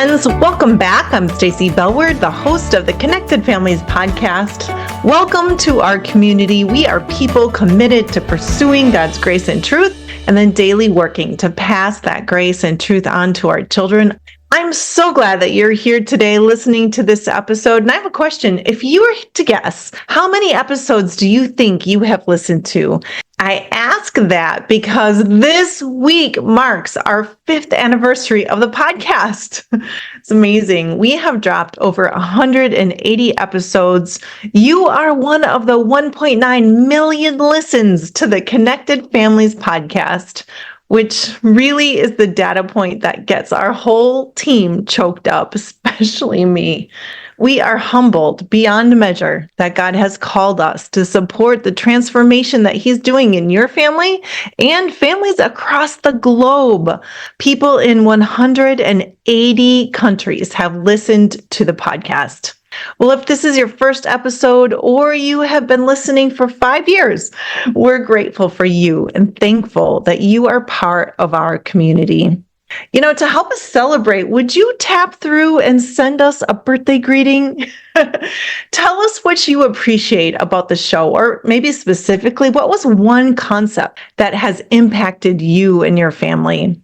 friends. Welcome back. I'm Stacey Bellward, the host of the Connected Families podcast. Welcome to our community. We are people committed to pursuing God's grace and truth, and then daily working to pass that grace and truth on to our children. I'm so glad that you're here today listening to this episode. And I have a question. If you were to guess, how many episodes do you think you have listened to? I ask that because this week marks our 5th anniversary of the podcast. It's amazing. We have dropped over 180 episodes. You are one of the 1.9 million listens to the Connected Families podcast, which really is the data point that gets our whole team choked up, especially me. We are humbled beyond measure that God has called us to support the transformation that He's doing in your family and families across the globe. People in 180 countries have listened to the podcast. Well, if this is your first episode or you have been listening for 5 years, we're grateful for you and thankful that you are part of our community. You know, to help us celebrate, would you tap through and send us a birthday greeting? Tell us what you appreciate about the show, or maybe specifically, what was one concept that has impacted you and your family?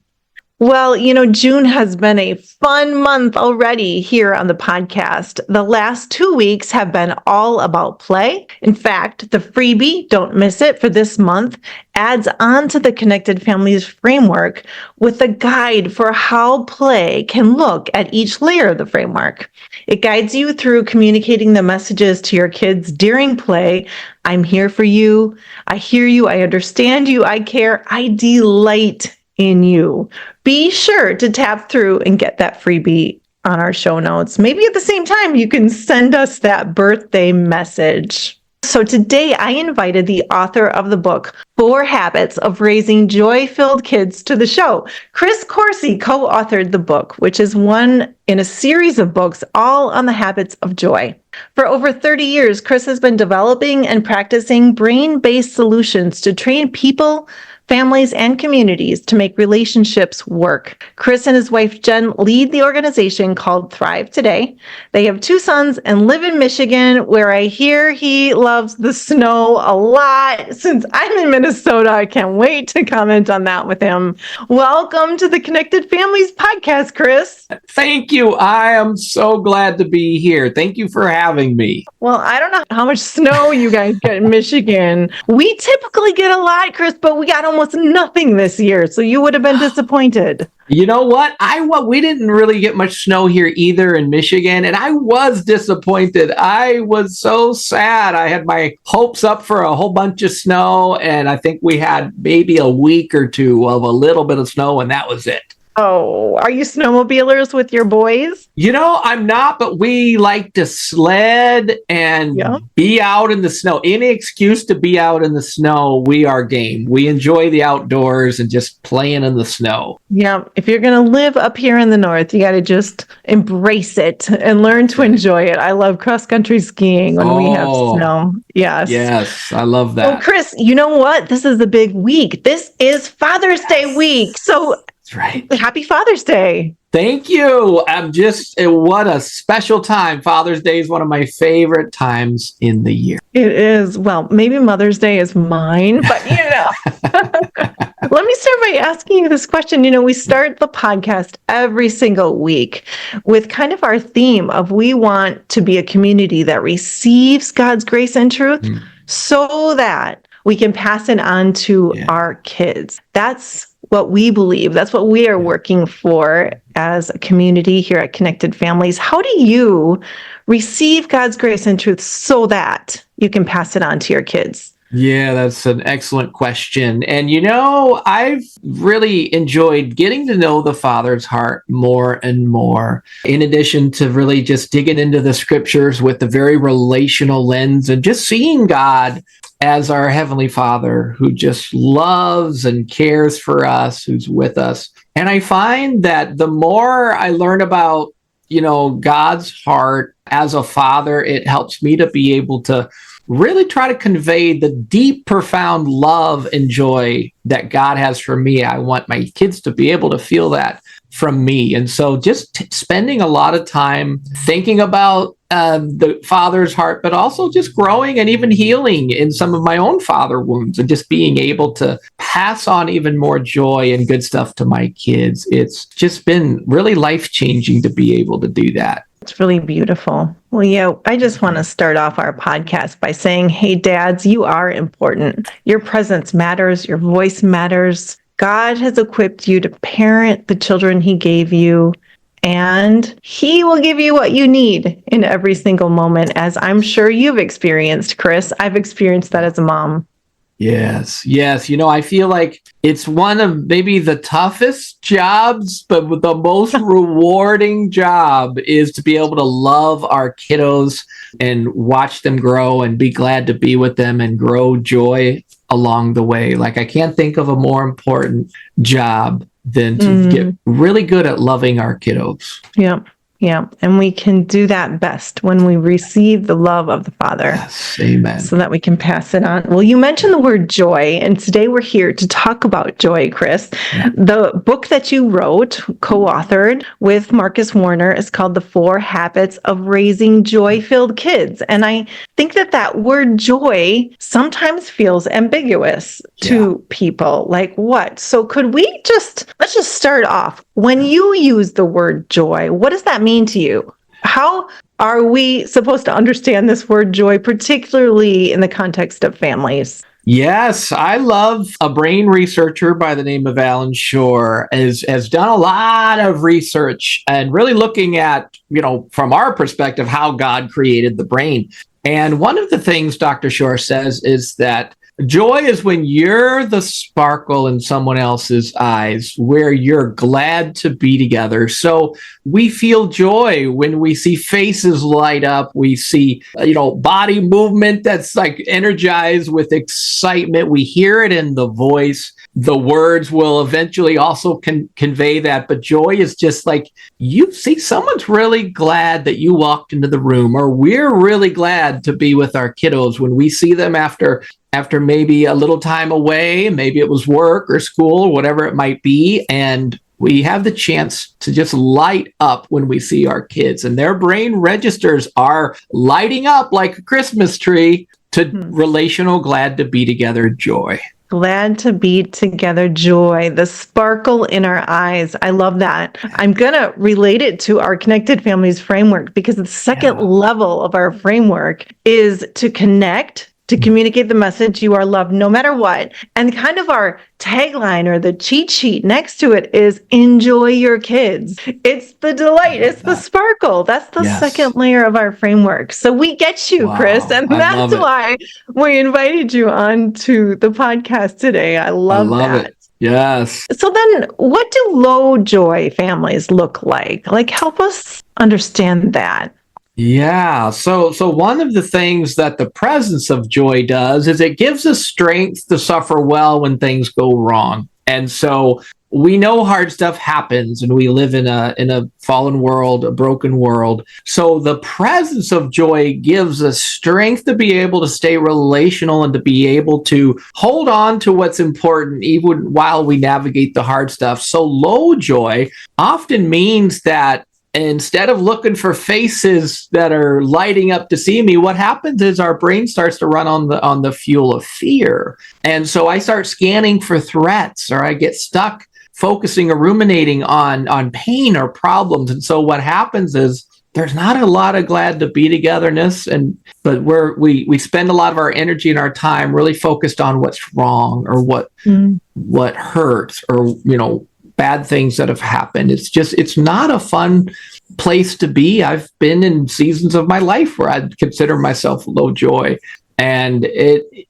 Well, you know, June has been a fun month already here on the podcast. The last 2 weeks have been all about play. In fact, the freebie, don't miss it, for this month adds on to the Connected Families framework with a guide for how play can look at each layer of the framework. It guides you through communicating the messages to your kids during play. I'm here for you. I hear you. I understand you. I care. I delight in you. Be sure to tap through and get that freebie on our show notes. Maybe at the same time, you can send us that birthday message. So today I invited the author of the book, 4 Habits of Raising Joy-Filled Kids, to the show. Chris Coursey co-authored the book, which is one in a series of books all on the habits of joy. For over 30 years, Chris has been developing and practicing brain-based solutions to train people, families, and communities to make relationships work. Chris and his wife, Jen, lead the organization called Thrive Today. They have 2 sons and live in Michigan, where I hear he loves the snow a lot. Since I'm in Minnesota, I can't wait to comment on that with him. Welcome to the Connected Families podcast, Chris. Thank you. I am so glad to be here. Thank you for having me. Well, I don't know how much snow you guys get in Michigan. We typically get a lot, Chris, but we got almost nothing this year, so you would have been disappointed. You know what? We didn't really get much snow here either in Michigan, and I was disappointed. I was so sad. I had my hopes up for a whole bunch of snow, and I think we had maybe a week or 2 of a little bit of snow, and that was it. Oh, are you snowmobilers with your boys? You know, I'm not, but we like to sled and be out in the snow. Any excuse to be out in the snow, we are game. We enjoy the outdoors and just playing in the snow. Yeah, if you're going to live up here in the north, you got to just embrace it and learn to enjoy it. I love cross-country skiing when we have snow. Yes, I love that. Oh, Chris, you know what? This is the big week. This is Father's Day week. So right. Happy Father's Day. Thank you. What a special time. Father's Day is one of my favorite times in the year. It is. Well, maybe Mother's Day is mine, but you know. Let me start by asking you this question. You know, we start the podcast every single week with kind of our theme of we want to be a community that receives God's grace and truth so that we can pass it on to our kids. That's what we believe. That's what we are working for as a community here at Connected Families. How do you receive God's grace and truth so that you can pass it on to your kids? Yeah, that's an excellent question. And, you know, I've really enjoyed getting to know the Father's heart more and more, in addition to really just digging into the scriptures with the very relational lens and just seeing God as our Heavenly Father who just loves and cares for us, who's with us. And I find that the more I learn about, you know, God's heart as a father, it helps me to be able to really try to convey the deep, profound love and joy that God has for me. I want my kids to be able to feel that from me. And so just spending a lot of time thinking about the father's heart, but also just growing and even healing in some of my own father wounds, and just being able to pass on even more joy and good stuff to my kids. It's just been really life-changing to be able to do that. It's really beautiful. Well, yeah, I just want to start off our podcast by saying, hey, dads, you are important. Your presence matters. Your voice matters. God has equipped you to parent the children he gave you, and he will give you what you need in every single moment, as I'm sure you've experienced, Chris. I've experienced that as a mom. Yes. I feel like it's one of maybe the toughest jobs, but the most rewarding job is to be able to love our kiddos and watch them grow and be glad to be with them and grow joy along the way. Like, I can't think of a more important job than to get really good at loving our kiddos. Yeah. And we can do that best when we receive the love of the Father. Yes, amen. So that we can pass it on. Well, you mentioned the word joy, and today we're here to talk about joy, Chris. Yeah. The book that you wrote, co-authored with Marcus Warner, is called The 4 Habits of Raising Joy-Filled Kids. And I think that word joy sometimes feels ambiguous to people. Like, what? So let's just start off. When you use the word joy, what does that mean to you? How are we supposed to understand this word joy, particularly in the context of families? Yes, I love a brain researcher by the name of Alan Shore has done a lot of research and really looking at, from our perspective, how God created the brain. And one of the things Dr. Shore says is that joy is when you're the sparkle in someone else's eyes, where you're glad to be together. So we feel joy when we see faces light up. We see, body movement that's like energized with excitement. We hear it in the voice. The words will eventually also convey that. But joy is just like you see someone's really glad that you walked into the room, or we're really glad to be with our kiddos when we see them after maybe a little time away, maybe it was work or school or whatever it might be. And we have the chance to just light up when we see our kids, and their brain registers are lighting up like a Christmas tree to relational, glad to be together joy. Glad to be together joy, the sparkle in our eyes. I love that. I'm going to relate it to our Connected Families framework, because the second level of our framework is to connect, to communicate the message, you are loved no matter what. And kind of our tagline or the cheat sheet next to it is enjoy your kids. It's the delight. It's the sparkle. That's the second layer of our framework. So we get you, Chris. And that's why we invited you on to the podcast today. I love that. It. Yes. So then what do low joy families look like? Like, help us understand that. Yeah. So one of the things that the presence of joy does is it gives us strength to suffer well when things go wrong. And so we know hard stuff happens, and we live in a fallen world, a broken world. So the presence of joy gives us strength to be able to stay relational and to be able to hold on to what's important even while we navigate the hard stuff. So low joy often means that instead of looking for faces that are lighting up to see me, what happens is our brain starts to run on the fuel of fear. And so I start scanning for threats, or I get stuck focusing or ruminating on pain or problems. And so what happens is there's not a lot of glad to be togetherness, but we spend a lot of our energy and our time really focused on what's wrong or what hurts, or bad things that have happened. It's not a fun place to be. I've been in seasons of my life where I'd consider myself low joy, and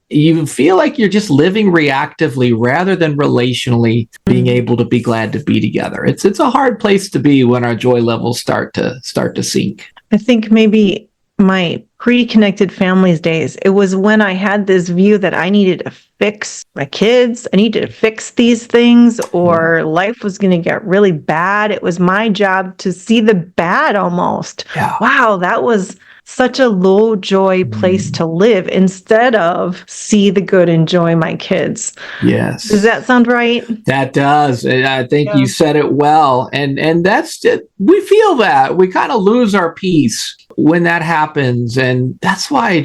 you feel like you're just living reactively rather than relationally being able to be glad to be together. It's a hard place to be when our joy levels start to sink. I think maybe my pre-Connected Families days, it was when I had this view that I needed to fix my kids. I needed to fix these things, or life was going to get really bad. It was my job to see the bad almost. Yeah. Wow, that was such a low joy place to live instead of see the good and joy my kids. Yes. Does that sound right? That does. And I think you said it well. And that's it. We feel that. We kind of lose our peace when that happens. And that's why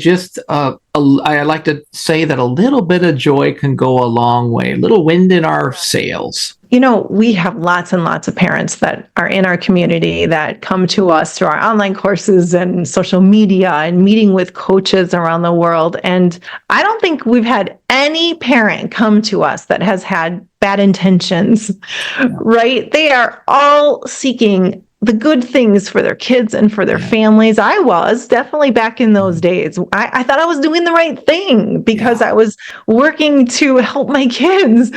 I like to say that a little bit of joy can go a long way, a little wind in our sails. We have lots and lots of parents that are in our community that come to us through our online courses and social media and meeting with coaches around the world. And I don't think we've had any parent come to us that has had bad intentions, right? They are all seeking the good things for their kids and for their families. I was definitely back in those days. I thought I was doing the right thing because I was working to help my kids.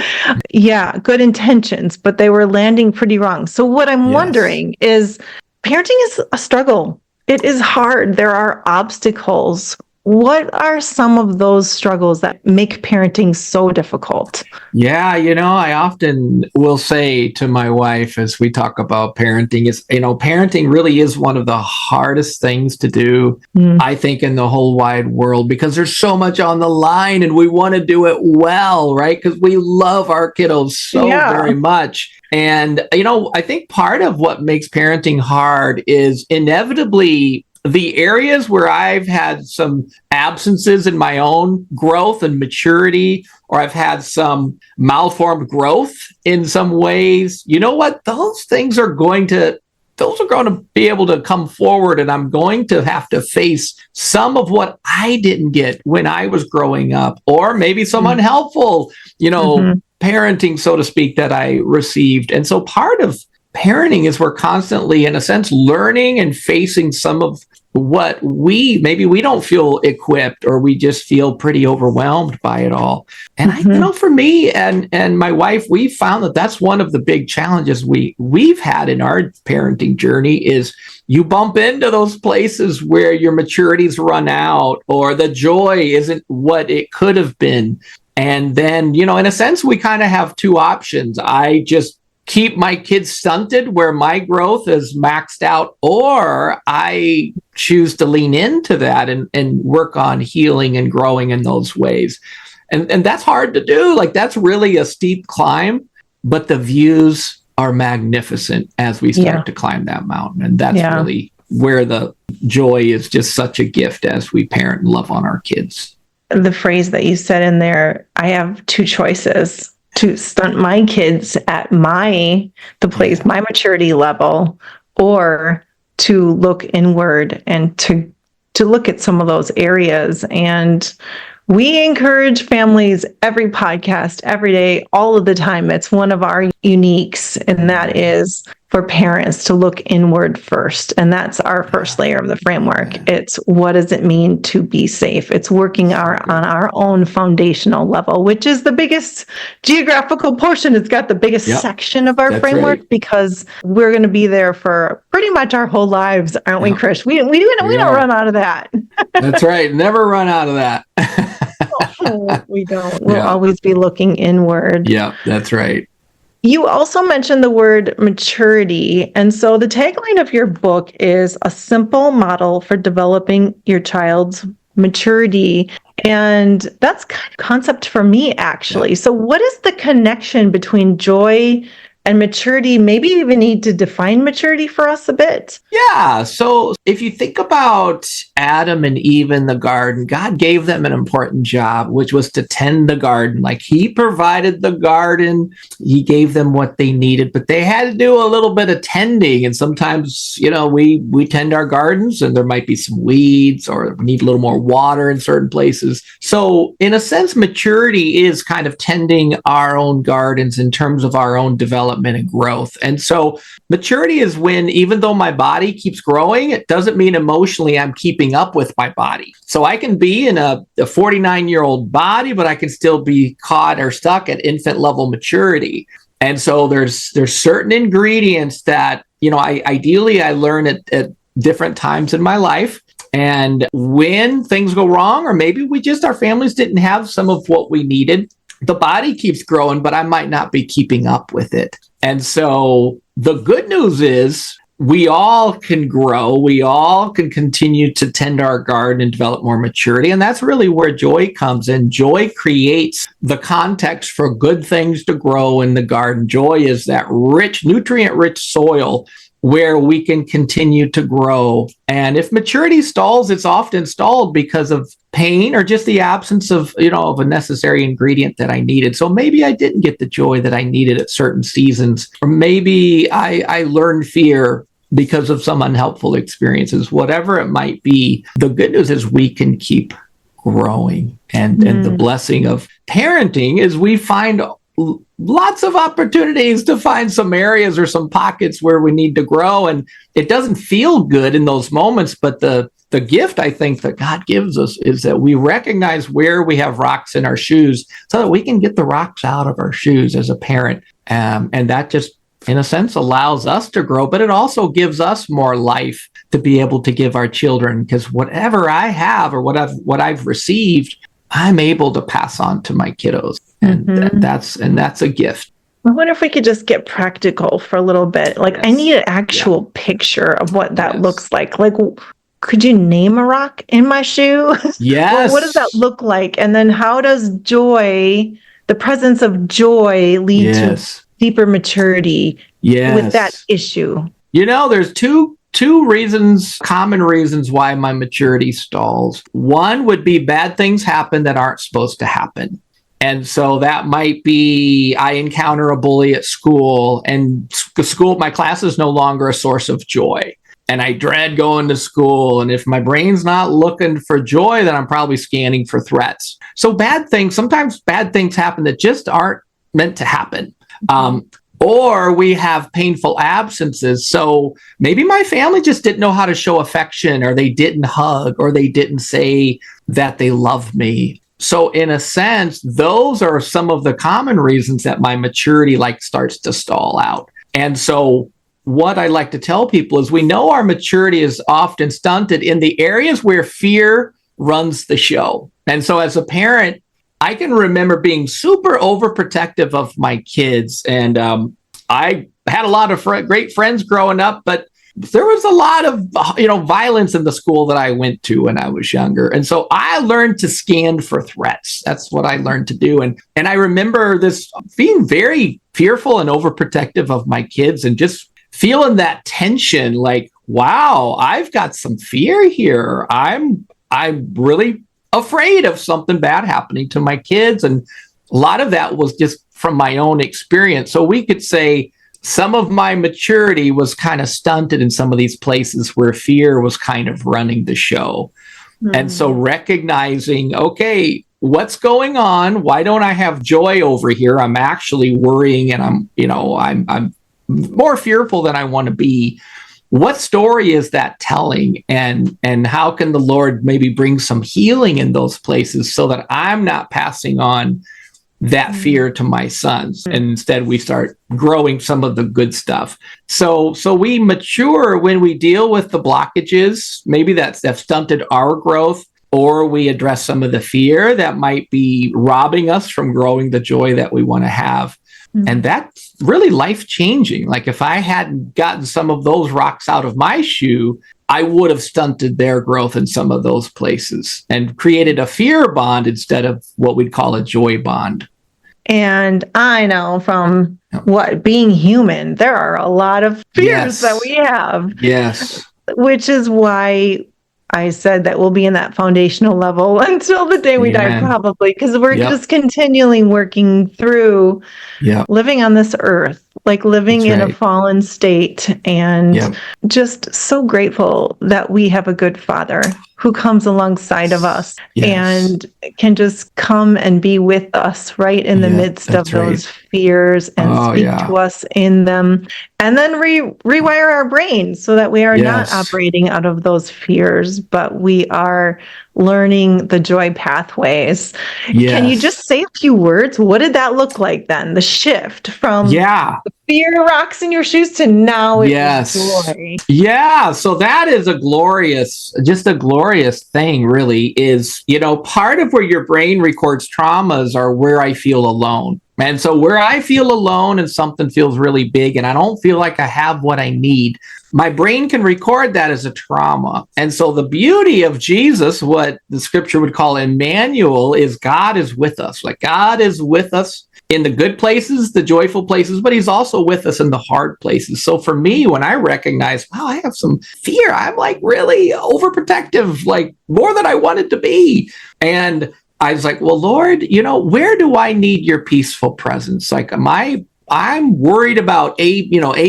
Yeah, good intentions, but they were landing pretty wrong. So what I'm wondering is, parenting is a struggle. It is hard. There are obstacles. What are some of those struggles that make parenting so difficult? Yeah, I often will say to my wife as we talk about parenting parenting really is one of the hardest things to do, I think, in the whole wide world, because there's so much on the line and we want to do it well, right? Because we love our kiddos so very much. And, I think part of what makes parenting hard is inevitably the areas where I've had some absences in my own growth and maturity, or I've had some malformed growth in some ways. You know what? Those are going to be able to come forward, and I'm going to have to face some of what I didn't get when I was growing up, or maybe some unhelpful, parenting, so to speak, that I received. And so part of parenting is we're constantly, in a sense, learning and facing some of what we don't feel equipped, or we just feel pretty overwhelmed by it all. And for me and my wife, we found that that's one of the big challenges we've had in our parenting journey is you bump into those places where your maturity's run out, or the joy isn't what it could have been. And then, in a sense, we kind of have two options. I just keep my kids stunted where my growth is maxed out, or I choose to lean into that and work on healing and growing in those ways. And that's hard to do. Like, that's really a steep climb, but the views are magnificent as we start to climb that mountain. And that's really where the joy is just such a gift as we parent and love on our kids. The phrase that you said in there, I have two choices: to stunt my kids at my maturity level, or to look inward and to look at some of those areas. And we encourage families every podcast, every day, all of the time. It's one of our uniques, and that is for parents to look inward first. And that's our first layer of the framework. It's, what does it mean to be safe? It's working on our own foundational level, which is the biggest geographical portion. It's got the biggest section of our framework, because we're going to be there for pretty much our whole lives, aren't we, Chris? We don't run out of that. That's right. Never run out of that. We don't. We'll always be looking inward. Yeah, that's right. You also mentioned the word maturity. And so the tagline of your book is a simple model for developing your child's maturity. And that's kind of concept for me, actually. So what is the connection between joy and maturity? Maybe you even need to define maturity for us a bit. Yeah. So if you think about Adam and Eve in the garden, God gave them an important job, which was to tend the garden. Like, he provided the garden, he gave them what they needed, but they had to do a little bit of tending. And sometimes, we tend our gardens and there might be some weeds, or we need a little more water in certain places. So in a sense, maturity is kind of tending our own gardens in terms of our own development and growth. And so maturity is when, even though my body keeps growing, it doesn't mean emotionally I'm keeping up with my body. So I can be in a 49-year-old body, but I can still be caught or stuck at infant level maturity. And so there's certain ingredients that, ideally I learn at different times in my life. And when things go wrong, or maybe our families didn't have some of what we needed, the body keeps growing, but I might not be keeping up with it. And so the good news is we all can grow. We all can continue to tend our garden and develop more maturity. And that's really where joy comes in. Joy creates the context for good things to grow in the garden. Joy is that rich, nutrient-rich soil where we can continue to grow. And if maturity stalls, it's often stalled because of pain or just the absence of, of a necessary ingredient that I needed. So maybe I didn't get the joy that I needed at certain seasons, or maybe I learned fear because of some unhelpful experiences, whatever it might be. The good news is we can keep growing. And the blessing of parenting is we find lots of opportunities to find some areas or some pockets where we need to grow. And it doesn't feel good in those moments, but the gift I think that God gives us is that we recognize where we have rocks in our shoes so that we can get the rocks out of our shoes as a parent. And that just, in a sense, allows us to grow, but it also gives us more life to be able to give our children, because whatever I have or what I've received, I'm able to pass on to my kiddos. And that's a gift. I wonder if we could just get practical for a little bit. Like, I need an actual picture of what that looks like. Like, could you name a rock in my shoe? Yes. What does that look like? And then how does joy, the presence of joy, lead to deeper maturity with that issue? There's two common reasons why my maturity stalls. One would be bad things happen that aren't supposed to happen. And so that might be I encounter a bully at school, and my class is no longer a source of joy. And I dread going to school. And if my brain's not looking for joy, then I'm probably scanning for threats. So sometimes bad things happen that just aren't meant to happen. Or we have painful absences. So maybe my family just didn't know how to show affection, or they didn't hug, or they didn't say that they love me. So in a sense, those are some of the common reasons that my maturity starts to stall out. And so what I like to tell people is we know our maturity is often stunted in the areas where fear runs the show. And so as a parent, I can remember being super overprotective of my kids. And I had a lot of great friends growing up, but there was a lot of, violence in the school that I went to when I was younger. And so I learned to scan for threats. That's what I learned to do. And I remember this being very fearful and overprotective of my kids, and just feeling that tension, like, wow, I've got some fear here. I'm really afraid of something bad happening to my kids. And a lot of that was just from my own experience. So we could say some of my maturity was kind of stunted in some of these places where fear was kind of running the show. And so recognizing, okay, what's going on? Why don't I have joy over here? I'm actually worrying, and I'm more fearful than I want to be. What story is that telling? And how can the Lord maybe bring some healing in those places so that I'm not passing on that fear to my sons, and instead we start growing some of the good stuff. So we mature when we deal with the blockages, maybe that's stunted our growth, or we address some of the fear that might be robbing us from growing the joy that we want to have. And that's really life-changing. Like, if I hadn't gotten some of those rocks out of my shoe, I would have stunted their growth in some of those places and created a fear bond instead of what we'd call a joy bond. And I know from being human, there are a lot of fears that we have. Yes. Which is why I said that we'll be in that foundational level until the day we die, probably, because we're just continually working through living on this earth, like living in a fallen state, and just so grateful that we have a good Father who comes alongside of us and can just come and be with us right in the midst of those fears and speak to us in them, and then rewire our brains so that we are not operating out of those fears, but we are learning the joy pathways. Can you just say a few words? What did that look like then? The shift from the fear rocks in your shoes to now it's joy. Yeah. So that is a glorious thing, really, is, part of where your brain records traumas are where I feel alone. And so where I feel alone and something feels really big and I don't feel like I have what I need, my brain can record that as a trauma. And so the beauty of Jesus, what the scripture would call Emmanuel, is God is with us. Like God is with us in the good places, the joyful places, but he's also with us in the hard places. So for me, when I recognize, wow, I have some fear, I'm like really overprotective, like more than I wanted to be. And I was like, well, Lord, where do I need your peaceful presence? Like, I'm worried about A,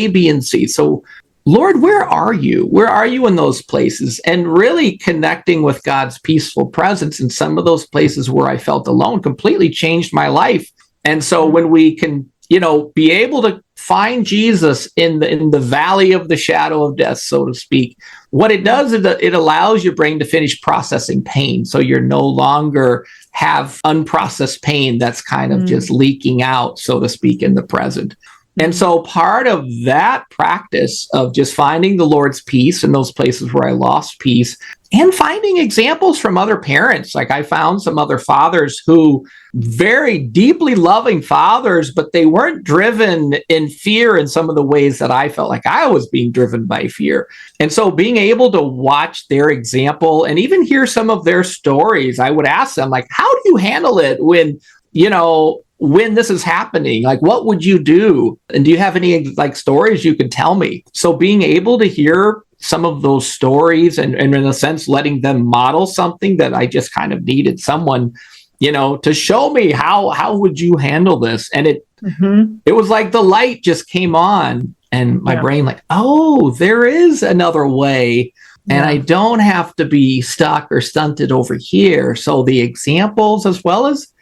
B, and C. So Lord, where are you? Where are you in those places? And really connecting with God's peaceful presence in some of those places where I felt alone completely changed my life. And so when we can, be able to find Jesus in the valley of the shadow of death, so to speak, what it does is it allows your brain to finish processing pain. So you're no longer have unprocessed pain that's kind of just leaking out, so to speak, in the present. And so part of that practice of just finding the Lord's peace in those places where I lost peace and finding examples from other parents. Like I found some other fathers who very deeply loving fathers, but they weren't driven in fear in some of the ways that I felt like I was being driven by fear. And so being able to watch their example and even hear some of their stories, I would ask them, like, how do you handle it when this is happening? Like, what would you do? And do you have any like stories you could tell me? So being able to hear some of those stories and in a sense, letting them model something that I just kind of needed someone, to show me how would you handle this? And it was like the light just came on and my brain like, oh, there is another way. And I don't have to be stuck or stunted over here. So the examples, as well as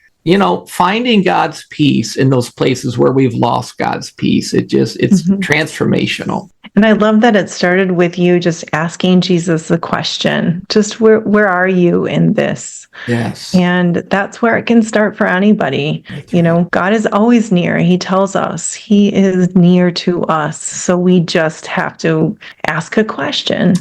finding God's peace in those places where we've lost God's peace. It's transformational. And I love that it started with you just asking Jesus the question, just where are you in this? Yes. And that's where it can start for anybody. God is always near. He tells us he is near to us. So we just have to ask a question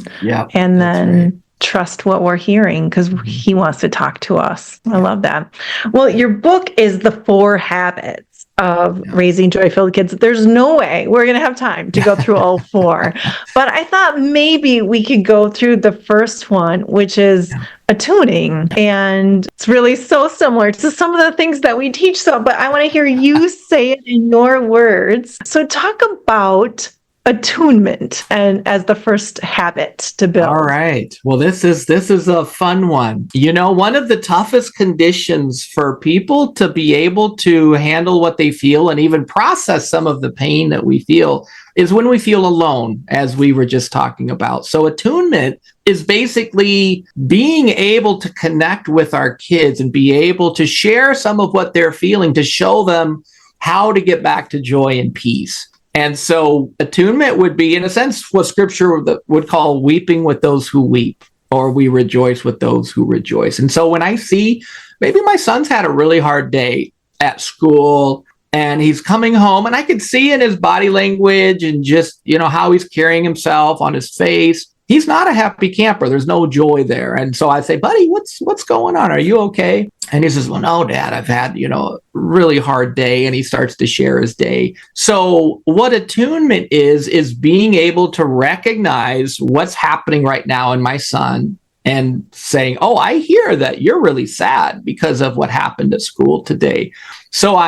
and then trust what we're hearing because he wants to talk to us. I love that. Well, your book is The 4 Habits of Raising Joy-Filled Kids. There's no way we're going to have time to go through all 4, but I thought maybe we could go through the first one, which is attuning. And it's really so similar to some of the things that we teach. But I want to hear you say it in your words. So talk about attunement and as the first habit to build. All right. Well, this is a fun one. One of the toughest conditions for people to be able to handle what they feel and even process some of the pain that we feel is when we feel alone, as we were just talking about. So attunement is basically being able to connect with our kids and be able to share some of what they're feeling to show them how to get back to joy and peace. And so attunement would be, in a sense, what scripture would call weeping with those who weep, or we rejoice with those who rejoice. And so when I see maybe my son's had a really hard day at school and he's coming home and I could see in his body language and just, how he's carrying himself on his face, he's not a happy camper. There's no joy there. And so I say, buddy, what's going on? Are you okay? And he says, well, no, Dad, I've had, a really hard day. And he starts to share his day. So what attunement is being able to recognize what's happening right now in my son and saying, oh, I hear that you're really sad because of what happened at school today. So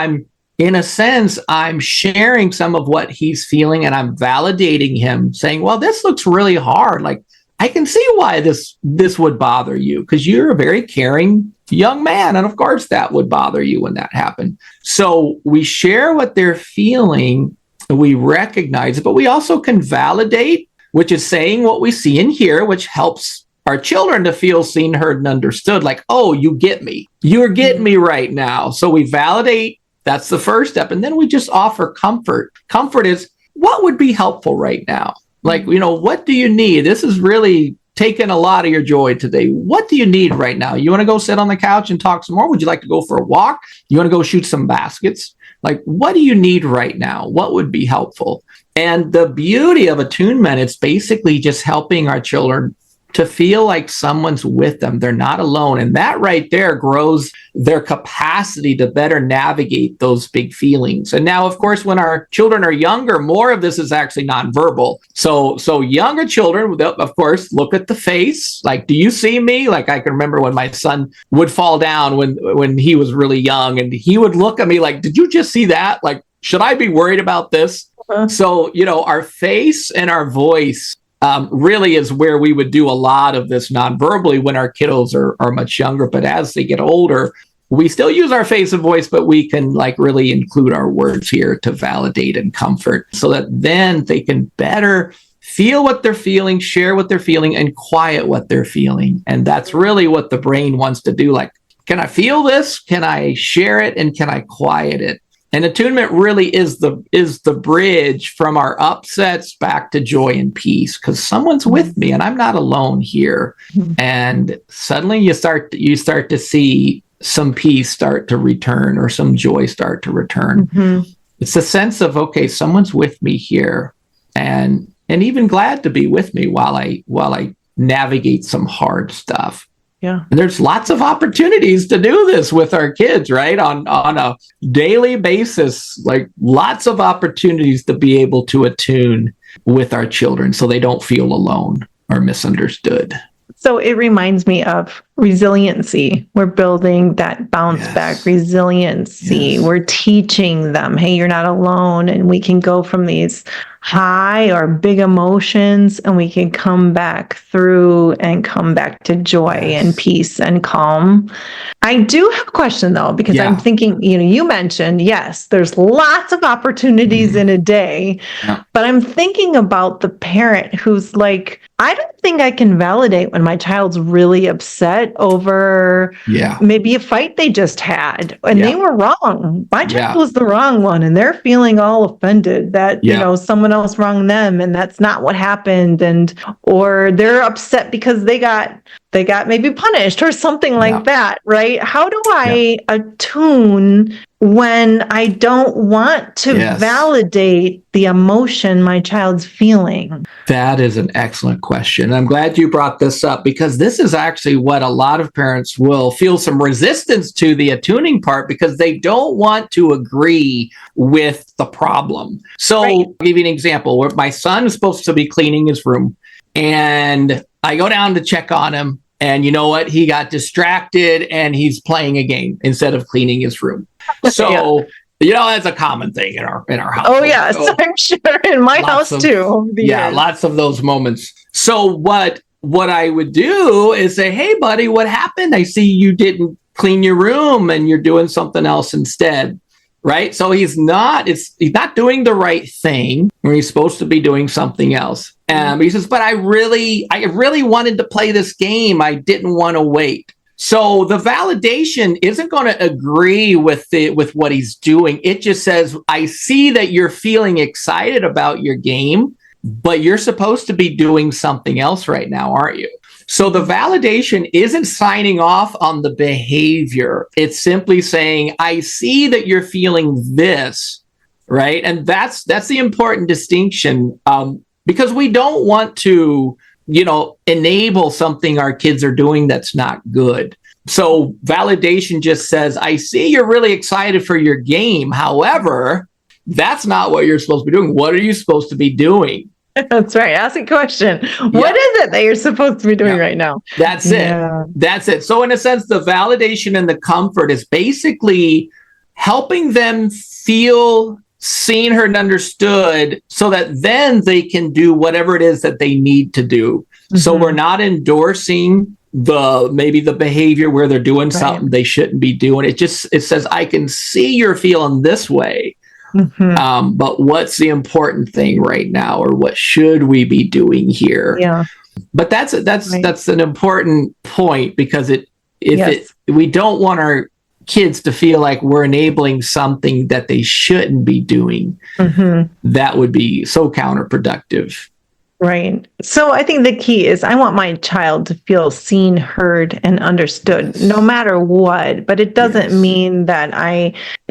in a sense, I'm sharing some of what he's feeling and I'm validating him, saying, well, this looks really hard. Like, I can see why this would bother you because you're a very caring young man. And of course, that would bother you when that happened. So we share what they're feeling, we recognize it, but we also can validate, which is saying what we see and hear, which helps our children to feel seen, heard, and understood. Like, oh, you get me. You're getting me right now. So we validate. That's the first step. And then we just offer comfort. Comfort is what would be helpful right now? Like, what do you need? This is really taking a lot of your joy today. What do you need right now? You want to go sit on the couch and talk some more? Would you like to go for a walk? You want to go shoot some baskets? Like, what do you need right now? What would be helpful? And the beauty of attunement, it's basically just helping our children to feel like someone's with them. They're not alone. And that right there grows their capacity to better navigate those big feelings. And now, of course, when our children are younger, more of this is actually nonverbal. So younger children, of course, look at the face. Like, do you see me? Like, I can remember when my son would fall down when he was really young, and he would look at me like, did you just see that? Like, should I be worried about this? So, our face and our voice really is where we would do a lot of this non-verbally when our kiddos are much younger. But as they get older, we still use our face and voice, but we can really include our words here to validate and comfort, so that then they can better feel what they're feeling, share what they're feeling, and quiet what they're feeling. And that's really what the brain wants to do. Like, can I feel this? Can I share it? And can I quiet it? And attunement really is the bridge from our upsets back to joy and peace, because someone's with me and I'm not alone here. And suddenly you start to see some peace start to return, or some joy start to return. It's a sense of, okay, someone's with me here, and even glad to be with me while I navigate some hard stuff. Yeah. And there's lots of opportunities to do this with our kids, right? On a daily basis, like lots of opportunities to be able to attune with our children so they don't feel alone or misunderstood. So it reminds me of resiliency. We're building that bounce back resiliency. Yes. We're teaching them, hey, you're not alone. And we can go from these high or big emotions, and we can come back through and come back to joy and peace and calm. I do have a question though, because I'm thinking, you mentioned, yes, there's lots of opportunities in a day, but I'm thinking about the parent who's like, I don't think I can validate when my child's really upset over maybe a fight they just had, and they were wrong. My child was the wrong one, and they're feeling all offended that, someone else wronged them, and that's not what happened. Or they're upset because they got maybe punished or something like that, right? How do I attune when I don't want to validate the emotion my child's feeling? That is an excellent question. I'm glad you brought this up, because this is actually what a lot of parents will feel some resistance to, the attuning part, because they don't want to agree with the problem. So I'll give you an example where my son is supposed to be cleaning his room, and I go down to check on him, and you know what? He got distracted and he's playing a game instead of cleaning his room. So, that's a common thing in our house. Oh, yes, so, I'm sure in my house too. Lots of those moments. So what I would do is say, hey, buddy, what happened? I see you didn't clean your room and you're doing something else instead. Right. So he's not doing the right thing, or he's supposed to be doing something else. He says, but I really wanted to play this game. I didn't want to wait. So the validation isn't going to agree with what he's doing. It just says, I see that you're feeling excited about your game, but you're supposed to be doing something else right now, aren't you? So the validation isn't signing off on the behavior. It's simply saying, I see that you're feeling this, right? And that's the important distinction, because we don't want to, enable something our kids are doing that's not good. So validation just says, I see you're really excited for your game. However, that's not what you're supposed to be doing. What are you supposed to be doing? That's right. Ask a question. What is it that you're supposed to be doing right now? That's it. That's it. So in a sense, the validation and the comfort is basically helping them feel seen, heard, and understood, so that then they can do whatever it is that they need to do. So we're not endorsing maybe the behavior where they're doing something they shouldn't be doing. It says, I can see you're feeling this way. But what's the important thing right now, or what should we be doing here? Yeah. But that's an important point, because we don't want our kids to feel like we're enabling something that they shouldn't be doing. That would be so counterproductive. Right. So I think the key is, I want my child to feel seen, heard, and understood, no matter what. But it doesn't mean that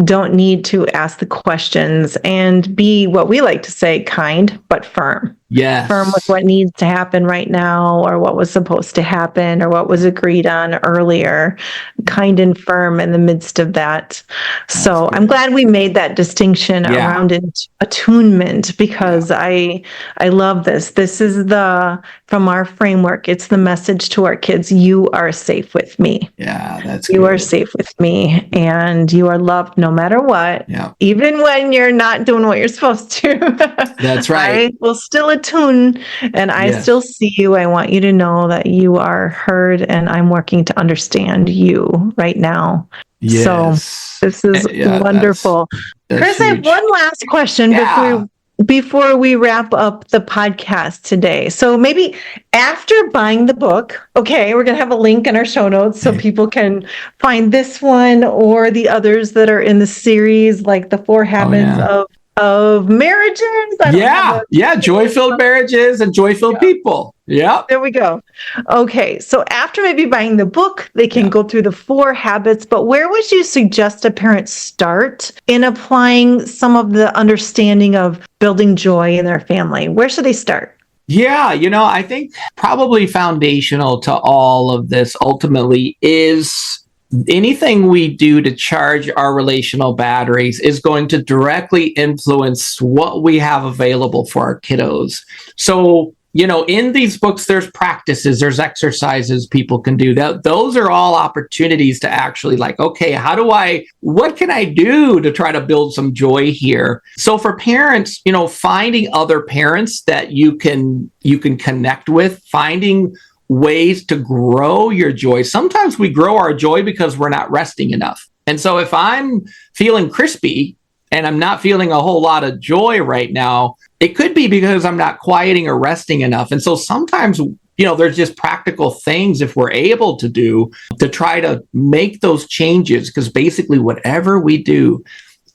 don't need to ask the questions and be what we like to say, kind but firm. Yes. Firm with what needs to happen right now, or what was supposed to happen, or what was agreed on earlier. Kind and firm in the midst of that. So I'm glad we made that distinction around attunement, because I love this. This is from our framework, it's the message to our kids: you are safe with me. Yeah, that's You are safe with me, and you are loved no matter what. Yeah. Even when you're not doing what you're supposed to. That's right. I will still attune, and I still see you. I want you to know that you are heard, and I'm working to understand you right now. Yes. So this is wonderful. That's Chris, huge. I have one last question before we wrap up the podcast today. So maybe after buying the book, okay, we're going to have a link in our show notes so people can find this one or the others that are in the series, like the 4 Habits of Marriages. Joy-filled marriages and joy-filled people. Yeah. There we go. Okay. So after maybe buying the book, they can go through the 4 habits, but where would you suggest a parent start in applying some of the understanding of building joy in their family? Where should they start? Yeah, I think probably foundational to all of this ultimately is anything we do to charge our relational batteries is going to directly influence what we have available for our kiddos. So, in these books, there's practices, there's exercises people can do. Those are all opportunities to actually okay, what can I do to try to build some joy here? So for parents, finding other parents that you can connect with, finding ways to grow your joy. Sometimes we grow our joy because we're not resting enough. And so if I'm feeling crispy and I'm not feeling a whole lot of joy right now, it could be because I'm not quieting or resting enough. And so sometimes, there's just practical things if we're able to do to try to make those changes, because basically whatever we do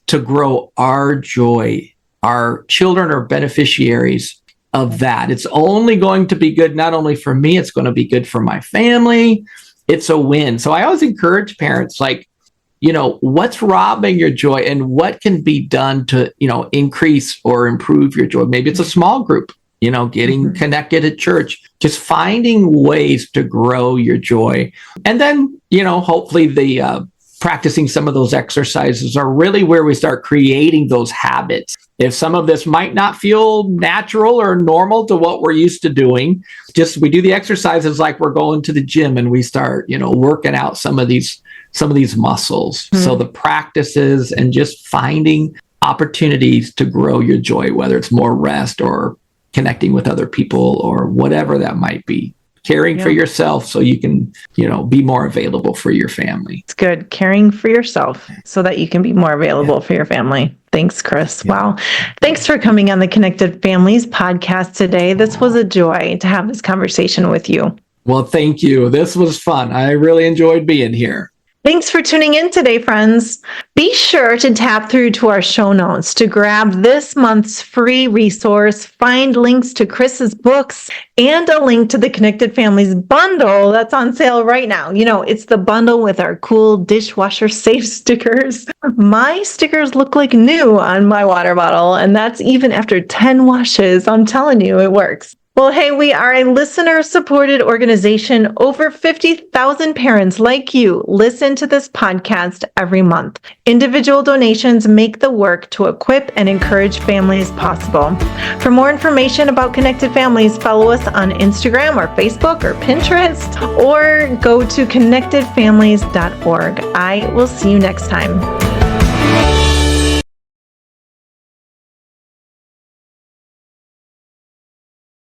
to grow our joy, our children are beneficiaries of that. It's only going to be good, not only for me, it's going to be good for my family. It's a win. So I always encourage parents, what's robbing your joy and what can be done to, increase or improve your joy. Maybe it's a small group, getting connected at church, just finding ways to grow your joy. And then, hopefully the practicing some of those exercises are really where we start creating those habits. If some of this might not feel natural or normal to what we're used to doing, we do the exercises like we're going to the gym and we start, working out some of these muscles. So the practices and just finding opportunities to grow your joy, whether it's more rest or connecting with other people or whatever that might be. Caring for yourself so you can, be more available for your family. It's good. Caring for yourself so that you can be more available for your family. Thanks, Chris. Wow. Thanks for coming on the Connected Families podcast today. This was a joy to have this conversation with you. Well, thank you. This was fun. I really enjoyed being here. Thanks for tuning in today, friends. Be sure to tap through to our show notes to grab this month's free resource, find links to Chris's books, and a link to the Connected Families bundle that's on sale right now. It's the bundle with our cool dishwasher safe stickers. My stickers look like new on my water bottle, and that's even after 10 washes. I'm telling you, it works. Well, hey, we are a listener-supported organization. Over 50,000 parents like you listen to this podcast every month. Individual donations make the work to equip and encourage families possible. For more information about Connected Families, follow us on Instagram or Facebook or Pinterest, or go to connectedfamilies.org. I will see you next time.